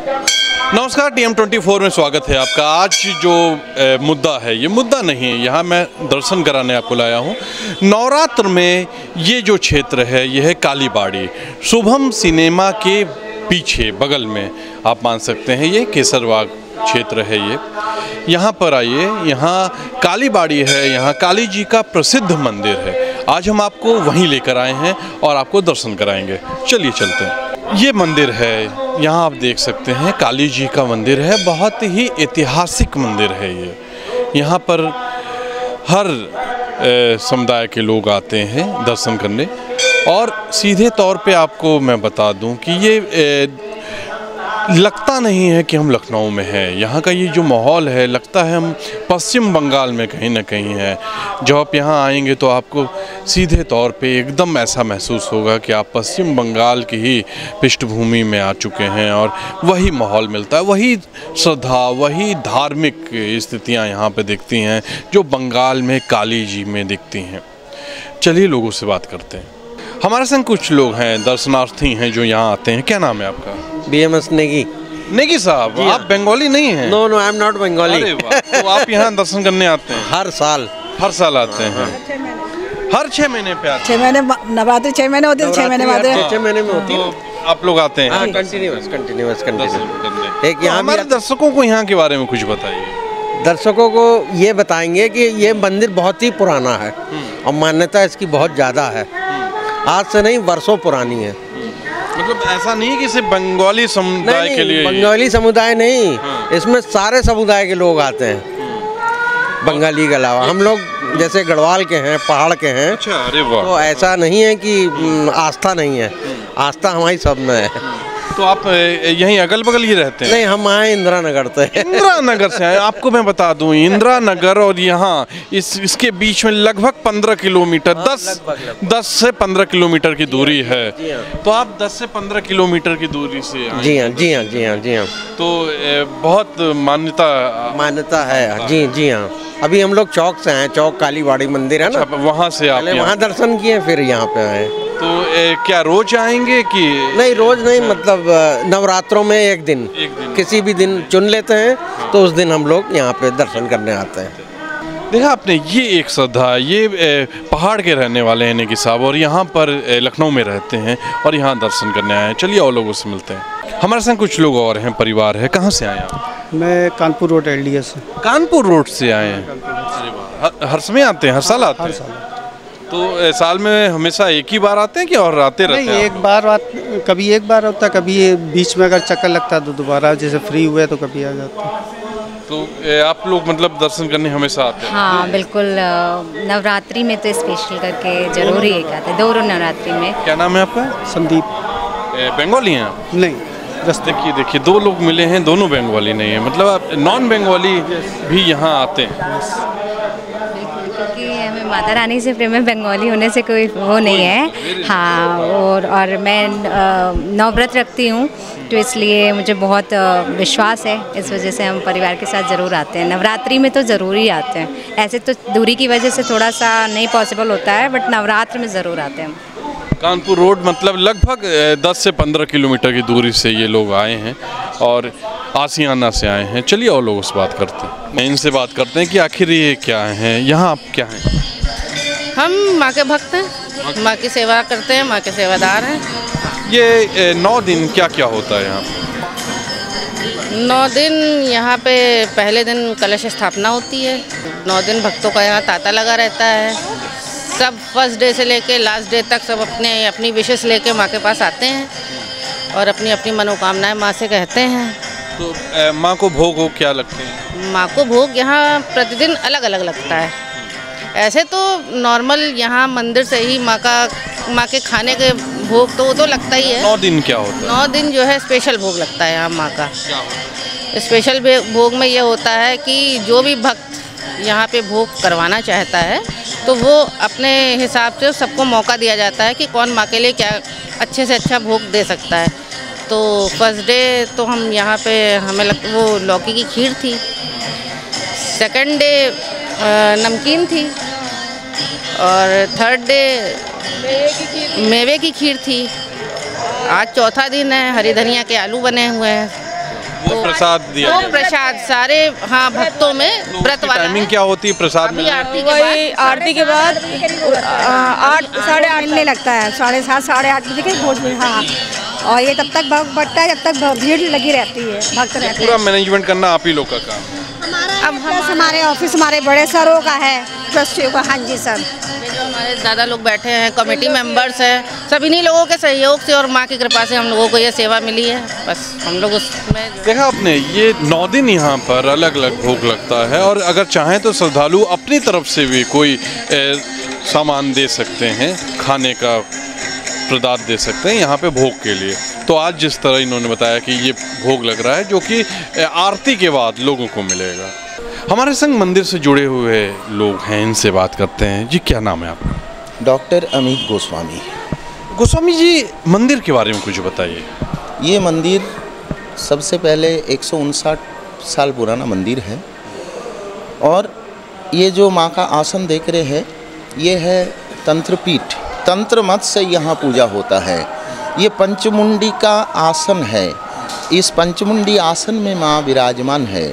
नमस्कार, TM24 में स्वागत है आपका। आज जो मुद्दा है ये मुद्दा नहीं है, यहाँ मैं दर्शन कराने आपको लाया हूँ। नवरात्र में ये जो क्षेत्र है ये है कालीबाड़ी, शुभम सिनेमा के पीछे बगल में आप मान सकते हैं ये केसरबाग क्षेत्र है। ये यहाँ पर आइए, यहाँ कालीबाड़ी है, यहाँ काली जी का प्रसिद्ध मंदिर है। आज हम आपको वहीं लेकर आए हैं और आपको दर्शन कराएंगे। चलिए चलते हैं। ये मंदिर है, यहाँ आप देख सकते हैं काली जी का मंदिर है। बहुत ही ऐतिहासिक मंदिर है ये। यहाँ पर हर समुदाय के लोग आते हैं दर्शन करने। और सीधे तौर पे आपको मैं बता दूं कि ये लगता नहीं है कि हम लखनऊ में हैं। यहाँ का ये जो माहौल है, लगता है हम पश्चिम बंगाल में कहीं ना कहीं है। जब आप यहाँ आएंगे तो आपको सीधे तौर पे एकदम ऐसा महसूस होगा कि आप पश्चिम बंगाल की ही पृष्ठभूमि में आ चुके हैं और वही माहौल मिलता है, वही श्रद्धा, वही धार्मिक स्थितियाँ यहाँ पे दिखती हैं जो बंगाल में काली जी में दिखती हैं। चलिए लोगों से बात करते हैं। हमारे संग कुछ लोग हैं, दर्शनार्थी हैं जो यहाँ आते हैं। क्या नाम है आपका? BMS नेगी। नेगी साहब, आप बंगाली नहीं हैं? No no, I am not Bengali. अरे वाह, तो आप यहाँ दर्शन करने आते हैं? हर साल आते हैं। हर 6 महीने पे आते हैं? 6 महीने नवरात्रि 6 महीने होते हैं, 6 महीने बाद 6 महीने में होती है। तो आप लोग आते हैं कंटिन्यूअस। एक यहाँ हमारे दर्शकों को यहाँ के बारे में कुछ बताइए। दर्शकों को ये बताएंगे कि ये मंदिर बहुत ही पुराना है और मान्यता इसकी बहुत ज़्यादा है। आज से नहीं, वर्षों पुरानी है। मतलब ऐसा नहीं कि सिर्फ बंगाली समुदाय के लिए? बंगाली समुदाय नहीं, इसमें सारे समुदाय के लोग आते हैं, बंगाली के अलावा। हम लोग जैसे गढ़वाल के हैं, पहाड़ के हैं। अच्छा, अरे वाह। तो ऐसा नहीं है कि आस्था नहीं है, आस्था हमारी सब में है। तो आप यहीं अगल बगल ही रहते हैं? नहीं, हम आए इंदिरा नगर से। इंदिरा नगर से आए। आपको मैं बता दूं, इंदिरा नगर और यहाँ इसके बीच में लगभग 15 किलोमीटर, 10 से 15 किलोमीटर की दूरी है। तो आप 10 से 15 किलोमीटर की दूरी से आए? जी हाँ। तो बहुत मान्यता है। जी हाँ। अभी हम लोग चौक से आए, चौक कालीबाड़ी मंदिर है ना, वहाँ से आप वहाँ दर्शन किए फिर यहाँ पे आए। तो क्या रोज आएंगे कि? नहीं, रोज नहीं, मतलब नवरात्रों में एक दिन किसी भी दिन चुन लेते हैं तो उस दिन हम लोग यहाँ पे दर्शन करने आते हैं। देखा आपने, ये एक श्रद्धा, ये पहाड़ के रहने वाले हैं नेगी साहब और यहाँ पर लखनऊ में रहते हैं और यहाँ दर्शन करने आए हैं। चलिए और लोगों से मिलते हैं। हमारे संग कुछ लोग और हैं, परिवार है। कहाँ से आए आप? मैं कानपुर रोड LDS से। कानपुर रोड से आए हैं? हर समय आते हैं? हर साल आते हैं? तो साल में हमेशा एक ही बार आते हैं कि और आते रहते हैं? नहीं, एक बार कभी एक बार होता है, कभी बीच में अगर चक्कर लगता है तो दोबारा, जैसे फ्री हुए तो कभी आ जाते हैं। तो आप लोग मतलब दर्शन करने हमेशा आते हैं? हाँ बिल्कुल, नवरात्रि में तो स्पेशल करके जरूर ही एक आते हैं। 2 नवरात्रि में। क्या नाम है आपका? संदीप। बंगाली हैं आप? नहीं, देखिए 2 लोग मिले हैं, दोनों बंगाली नहीं है। मतलब आप नॉन बंगाली भी यहाँ आते हैं? क्योंकि हमें माता रानी से प्रेम है, बंगाली होने से कोई वो नहीं है। हाँ, और मैं नवव्रत रखती हूँ तो इसलिए मुझे बहुत विश्वास है। इस वजह से हम परिवार के साथ ज़रूर आते हैं। नवरात्रि में तो ज़रूर ही आते हैं। ऐसे तो दूरी की वजह से थोड़ा सा नहीं पॉसिबल होता है, बट नवरात्र में ज़रूर आते हैं। कानपुर रोड मतलब लगभग 10 से 15 किलोमीटर की दूरी से ये लोग आए हैं और आसियाना से आए हैं। चलिए और लोगों से बात करते हैं। इनसे बात करते हैं कि आखिर ये क्या हैं, यहाँ आप क्या हैं? हम माँ के भक्त हैं, माँ की सेवा करते हैं, माँ के सेवादार हैं। ये 9 दिन क्या क्या होता है यहाँ पे? 9 दिन यहाँ पे पहले दिन कलश स्थापना होती है। 9 दिन भक्तों का यहाँ तांता लगा रहता है। सब फर्स्ट डे से लेके लास्ट डे तक सब अपनी विशेष लेके माँ के पास आते हैं और अपनी मनोकामनाएं माँ से कहते हैं। तो माँ को भोग क्या लगते हैं? माँ को भोग यहाँ प्रतिदिन अलग अलग लगता है। ऐसे तो नॉर्मल यहाँ मंदिर से ही माँ के खाने के भोग तो वो तो लगता ही है। 9 दिन क्या होता है? 9 दिन जो है स्पेशल भोग लगता है यहाँ माँ का। स्पेशल भोग में ये होता है कि जो भी भक्त यहाँ पे भोग करवाना चाहता है तो वो अपने हिसाब से सबको मौका दिया जाता है कि कौन माँ के लिए क्या अच्छे से अच्छा भोग दे सकता है। तो फर्स्ट डे तो हम यहाँ पे हमें वो लौकी की खीर थी। सेकंड डे नमकीन थी और थर्ड डे मेवे की खीर थी। आज चौथा दिन है, हरी धनिया के आलू बने हुए हैं। वो प्रसाद दिया तो जाता है। प्रसाद सारे हाँ भक्तों में व्रत वाला टाइमिंग है। क्या होती है प्रसाद अभी में? आरती के बाद 8 साढ़े 8 मिलने लगता है, 7:30 साढ़े 8 बजे के भोज में। हाँ, और ये तब तक भोग बटता है जब तक भीड़ लगी रहती है, भक्त रहते हैं। पूरा मैनेजमेंट करना आप ही लोग का काम है। अब हमारे ऑफिस हमारे बड़े सरों का है, ट्रस्टियों का। हाँ जी सर, ये जो हमारे दादा लोग बैठे हैं, कमेटी मेंबर्स हैं, सब इन्हीं लोगों के सहयोग से और माँ की कृपा से हम लोगों को ये सेवा मिली है। बस हम लोग उसमें देखा आपने, ये 9 दिन यहाँ पर अलग अलग भोग लगता है और अगर चाहें तो श्रद्धालु अपनी तरफ से भी कोई सामान दे सकते हैं, खाने का प्रसाद दे सकते हैं यहाँ पे भोग के लिए। तो आज जिस तरह इन्होंने बताया कि ये भोग लग रहा है जो कि आरती के बाद लोगों को मिलेगा। हमारे संग मंदिर से जुड़े हुए लोग हैं, इनसे बात करते हैं। जी क्या नाम है आपका? डॉक्टर अमित गोस्वामी। गोस्वामी जी, मंदिर के बारे में कुछ बताइए। ये मंदिर सबसे पहले 159 साल पुराना मंदिर है और ये जो माँ का आसन देख रहे हैं ये है तंत्रपीठ। तंत्र मत से यहाँ पूजा होता है। ये पंचमुंडी का आसन है। इस पंचमुंडी आसन में माँ विराजमान है।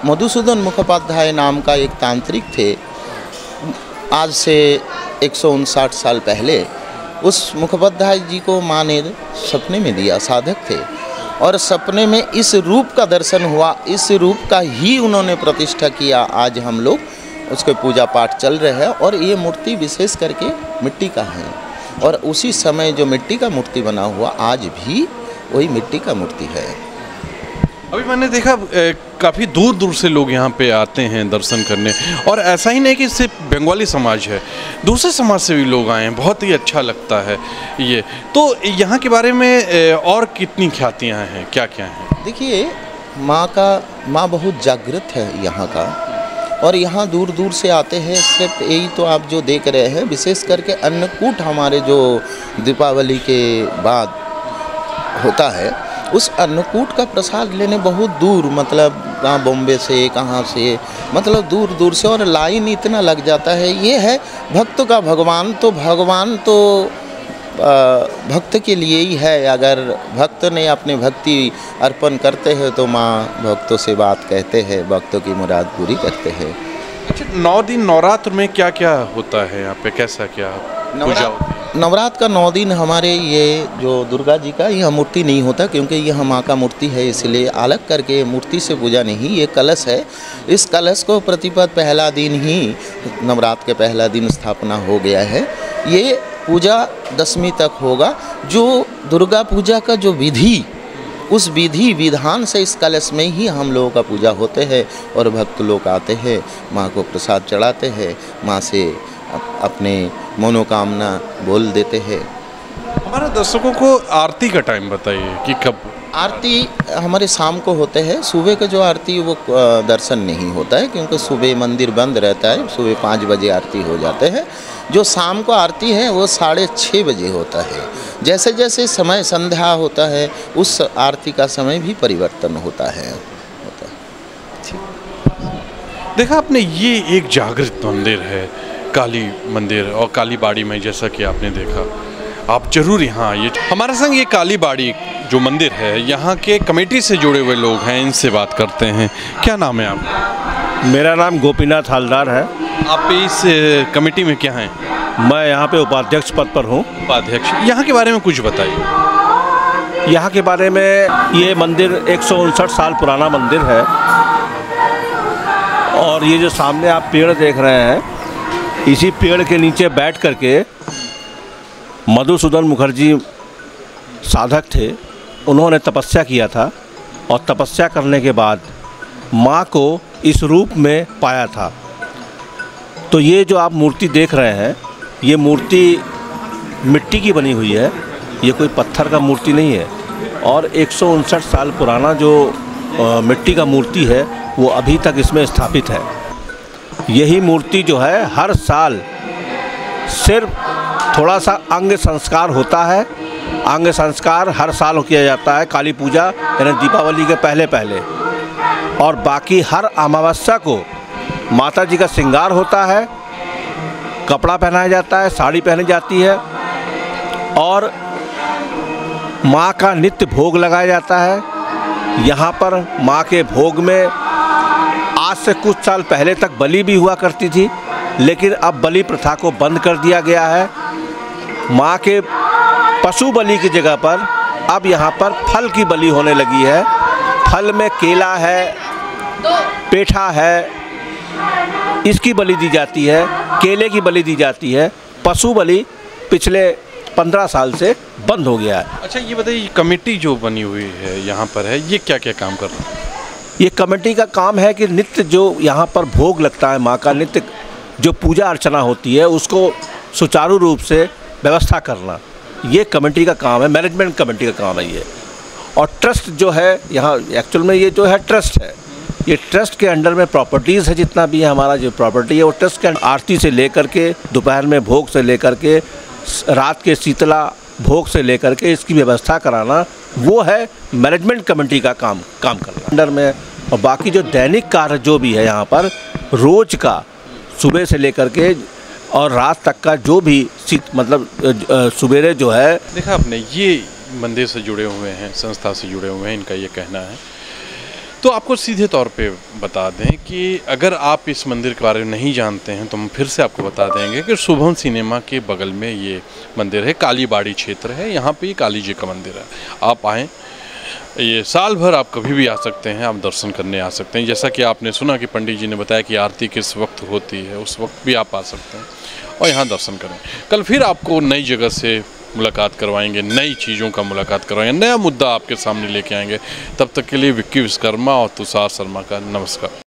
मधुसूदन मुखोपाध्याय नाम का एक तांत्रिक थे, आज से 159 साल पहले। उस मुखोपाध्याय जी को माँ ने सपने में दिया, साधक थे, और सपने में इस रूप का दर्शन हुआ। इस रूप का ही उन्होंने प्रतिष्ठा किया। आज हम लोग उसके पूजा पाठ चल रहे हैं और ये मूर्ति विशेष करके मिट्टी का है और उसी समय जो मिट्टी का मूर्ति बना हुआ आज भी वही मिट्टी का मूर्ति है। अभी मैंने देखा काफ़ी दूर दूर से लोग यहाँ पे आते हैं दर्शन करने, और ऐसा ही नहीं कि सिर्फ बंगाली समाज है, दूसरे समाज से भी लोग आए हैं। बहुत ही अच्छा लगता है ये। तो यहाँ के बारे में और कितनी ख्यातियाँ हैं, क्या क्या हैं? देखिए, माँ बहुत जागृत है यहाँ का, और यहाँ दूर दूर से आते हैं। सिर्फ यही तो आप जो देख रहे हैं, विशेष करके अन्नकूट हमारे जो दीपावली के बाद होता है, उस अन्नकूट का प्रसाद लेने बहुत दूर, मतलब कहाँ बॉम्बे से, कहाँ से, मतलब दूर दूर से, और लाइन इतना लग जाता है। ये है भक्त का भगवान। तो भगवान तो भक्त के लिए ही है। अगर भक्त ने अपने भक्ति अर्पण करते हैं तो माँ भक्तों से बात कहते हैं, भक्तों की मुराद पूरी करते हैं। अच्छा, 9 दिन नवरात्र में क्या क्या होता है यहाँ पे, कैसा क्या पूजा होती है? नवरात्र का 9 दिन हमारे ये जो दुर्गा जी का यह मूर्ति नहीं होता, क्योंकि यह माँ का मूर्ति है, इसलिए अलग करके मूर्ति से पूजा नहीं। ये कलश है। इस कलश को प्रतिपद पहला दिन ही, नवरात्र के पहला दिन स्थापना हो गया है। ये पूजा 10वीं तक होगा। जो दुर्गा पूजा का जो विधि, उस विधि विधान से इस कलश में ही हम लोगों का पूजा होते हैं और भक्त लोग आते हैं, माँ को प्रसाद चढ़ाते हैं, माँ से अपने मनोकामना बोल देते हैं। हमारे दर्शकों को आरती का टाइम बताइए कि कब आरती हमारे शाम को होते हैं। सुबह का जो आरती वो दर्शन नहीं होता है, क्योंकि सुबह मंदिर बंद रहता है। सुबह 5 बजे आरती हो जाते हैं। जो शाम को आरती है वो 6:30 बजे होता है। जैसे जैसे समय संध्या होता है उस आरती का समय भी परिवर्तन होता है। देखा आपने, ये एक जागृत मंदिर है, काली मंदिर, और काली बाड़ी में जैसा कि आपने देखा, आप जरूर यहाँ आइए। हमारे संग ये काली बाड़ी जो मंदिर है, यहाँ के कमेटी से जुड़े हुए लोग हैं, इनसे बात करते हैं। क्या नाम है आपका? मेरा नाम गोपीनाथ हालदार है। आप इस कमेटी में क्या हैं? मैं यहाँ पे उपाध्यक्ष पद पर हूँ। उपाध्यक्ष, यहाँ के बारे में कुछ बताइए। यहाँ के बारे में, ये मंदिर 159 साल पुराना मंदिर है और ये जो सामने आप पेड़ देख रहे हैं, इसी पेड़ के नीचे बैठ करके मधुसूदन मुखर्जी साधक थे, उन्होंने तपस्या किया था और तपस्या करने के बाद माँ को इस रूप में पाया था। तो ये जो आप मूर्ति देख रहे हैं, ये मूर्ति मिट्टी की बनी हुई है, ये कोई पत्थर का मूर्ति नहीं है। और 159 साल पुराना जो मिट्टी का मूर्ति है वो अभी तक इसमें स्थापित है। यही मूर्ति जो है हर साल सिर्फ थोड़ा सा अंग संस्कार होता है। अंग संस्कार हर साल किया जाता है, काली पूजा यानी दीपावली के पहले पहले, और बाकी हर अमावस्या को माता जी का श्रृंगार होता है, कपड़ा पहनाया जाता है, साड़ी पहनी जाती है और माँ का नित्य भोग लगाया जाता है। यहाँ पर माँ के भोग में आज से कुछ साल पहले तक बलि भी हुआ करती थी, लेकिन अब बलि प्रथा को बंद कर दिया गया है। माँ के पशु बलि की जगह पर अब यहाँ पर फल की बलि होने लगी है। फल में केला है, पेठा है, इसकी बलि दी जाती है, केले की बलि दी जाती है। पशु बलि पिछले 15 साल से बंद हो गया है। अच्छा, ये बताइए, कमेटी जो बनी हुई है यहाँ पर है, ये क्या क्या काम कर रहा है? ये कमेटी का काम है कि नित्य जो यहाँ पर भोग लगता है, माँ का नित्य जो पूजा अर्चना होती है, उसको सुचारू रूप से व्यवस्था करना, ये कमेटी का काम है, मैनेजमेंट कमेटी का काम है ये। और ट्रस्ट जो है यहाँ, एक्चुअल में ये जो है ट्रस्ट है, ये ट्रस्ट के अंडर में प्रॉपर्टीज़ है, जितना भी है हमारा जो प्रॉपर्टी है वो ट्रस्ट के आरती से लेकर के, दोपहर में भोग से लेकर के, रात के शीतला भोग से लेकर के इसकी व्यवस्था कराना, वो है मैनेजमेंट कमेटी का काम करना अंडर में। और बाकी जो दैनिक कार्य जो भी है यहाँ पर, रोज़ का सुबह से लेकर के और रात तक का जो भी मतलब सुबेरे जो है। देखा आपने, ये मंदिर से जुड़े हुए हैं, संस्था से जुड़े हुए हैं, इनका ये कहना है। तो आपको सीधे तौर पे बता दें कि अगर आप इस मंदिर के बारे में नहीं जानते हैं तो हम फिर से आपको बता देंगे कि शुभम सिनेमा के बगल में ये मंदिर है, कालीबाड़ी क्षेत्र है, यहाँ पे काली जी का मंदिर है। आप आएँ, ये साल भर आप कभी भी आ सकते हैं, आप दर्शन करने आ सकते हैं। जैसा कि आपने सुना कि पंडित जी ने बताया कि आरती किस वक्त होती है, उस वक्त भी आप आ सकते हैं और यहाँ दर्शन करें। कल फिर आपको नई जगह से मुलाकात करवाएंगे, नई चीज़ों का मुलाकात करवाएंगे, नया मुद्दा आपके सामने लेके आएंगे। तब तक के लिए विक्की विश्वकर्मा और तुषार शर्मा का नमस्कार।